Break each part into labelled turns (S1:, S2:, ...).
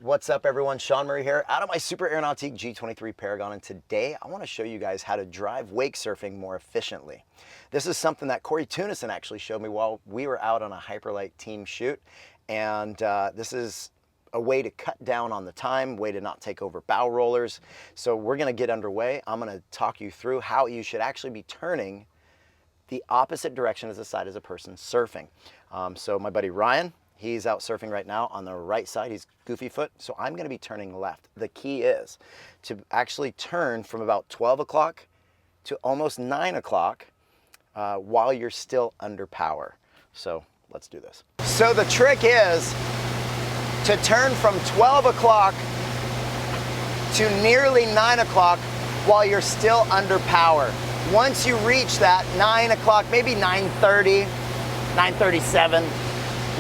S1: What's up everyone, Shaun here out of my Super Aeronautique G23 Paragon, and today I want to show you guys how to drive wake surfing more efficiently. This is something that Corey Tunison actually showed me while we were out on a HYPERLITE team shoot, and this is a way to cut down on the time, way to not take over bow rollers. So we're going to get underway. I'm going to talk you through how you should actually be turning the opposite direction as the side as a person surfing. So my buddy Ryan, he's out surfing right now on the right side. He's goofy foot, so I'm going to be turning left. The key is to actually turn from about 12 o'clock to almost 9 o'clock while you're still under power. So let's do this. So the trick is to turn from 12 o'clock to nearly 9 o'clock while you're still under power. Once you reach that 9 o'clock, maybe 9:30, 9:37,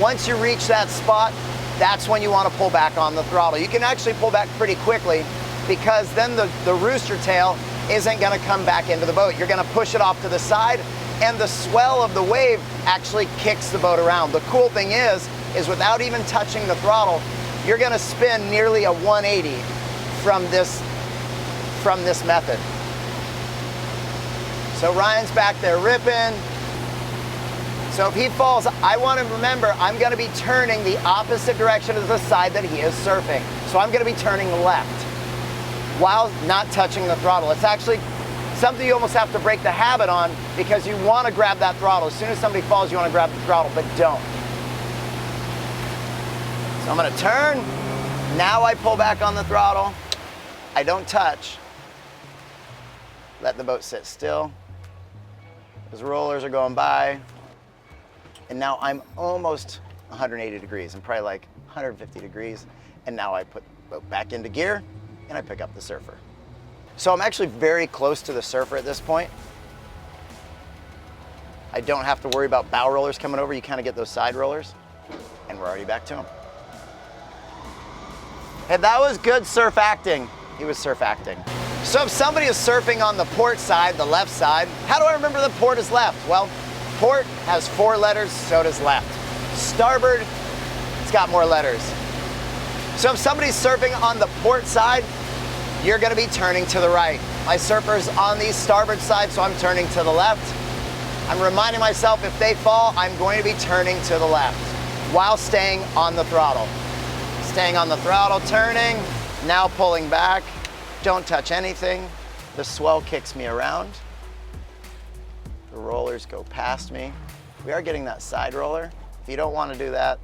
S1: once you reach that spot, that's when you want to pull back on the throttle. You can actually pull back pretty quickly because then the rooster tail isn't going to come back into the boat. You're going to push it off to the side, and the swell of the wave actually kicks the boat around. The cool thing is without even touching the throttle, you're going to spin nearly a 180 from this method. So Ryan's back there ripping. So if he falls, I want to remember I'm going to be turning the opposite direction as the side that he is surfing. So I'm going to be turning left while not touching the throttle. It's actually something you almost have to break the habit on because you want to grab that throttle. As soon as somebody falls, you want to grab the throttle, but don't. So I'm going to turn. Now I pull back on the throttle. I don't touch. Let the boat sit still. Those rollers are going by. And now I'm almost 180 degrees. I'm probably like 150 degrees. And now I put the boat back into gear and I pick up the surfer. So I'm actually very close to the surfer at this point. I don't have to worry about bow rollers coming over. You kind of get those side rollers and we're already back to him. And that was good surf acting. He was surf acting. So if somebody is surfing on the port side, the left side, how do I remember the port is left? Well, port has 4 letters, so does left. Starboard, it's got more letters. So if somebody's surfing on the port side, you're gonna be turning to the right. My surfer's on the starboard side, so I'm turning to the left. I'm reminding myself if they fall, I'm going to be turning to the left while staying on the throttle. Staying on the throttle, turning, now pulling back. Don't touch anything. The swell kicks me around. The rollers go past me. We are getting that side roller. If you don't want to do that,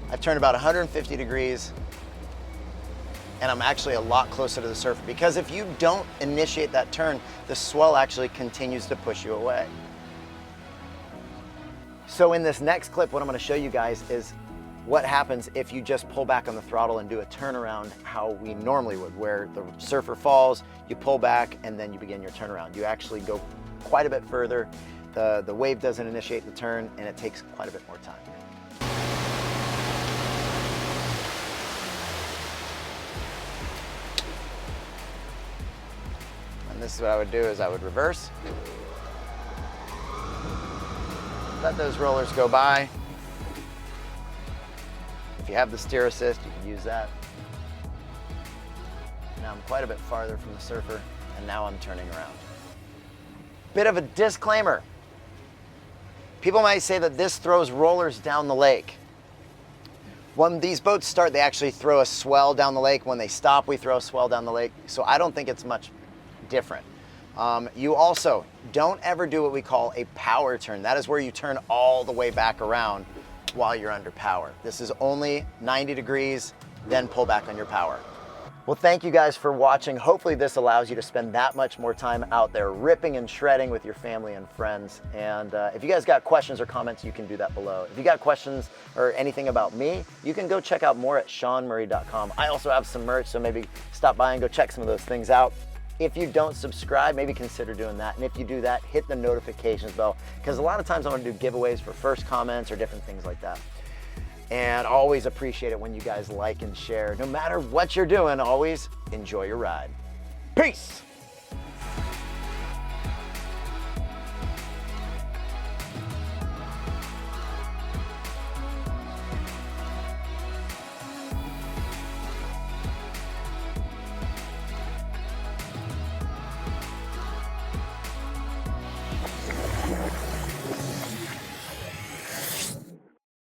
S1: I've turned about 150 degrees and I'm actually a lot closer to the surfer because if you don't initiate that turn, the swell actually continues to push you away. So in this next clip, what I'm going to show you guys is what happens if you just pull back on the throttle and do a turnaround how we normally would, where the surfer falls, you pull back, and then you begin your turnaround. You actually go quite a bit further. The wave doesn't initiate the turn, and it takes quite a bit more time. And this is what I would do is I would reverse. Let those rollers go by. If you have the steer assist, you can use that. Now I'm quite a bit farther from the surfer, and now I'm turning around. Bit of a disclaimer. People might say that this throws rollers down the lake. When these boats start, they actually throw a swell down the lake. When they stop, we throw a swell down the lake. So I don't think it's much different. You also don't ever do what we call a power turn. That is where you turn all the way back around while you're under power. This is only 90 degrees, then pull back on your power. Well, thank you guys for watching. Hopefully this allows you to spend that much more time out there ripping and shredding with your family and friends. And if you guys got questions or comments, you can do that below. If you got questions or anything about me, you can go check out more at ShaunMurray.com. I also have some merch, so maybe stop by and go check some of those things out. If you don't subscribe, maybe consider doing that. And if you do that, hit the notifications bell, because a lot of times I'm gonna do giveaways for first comments or different things like that. And always appreciate it when you guys like and share. No matter what you're doing, always enjoy your ride. Peace.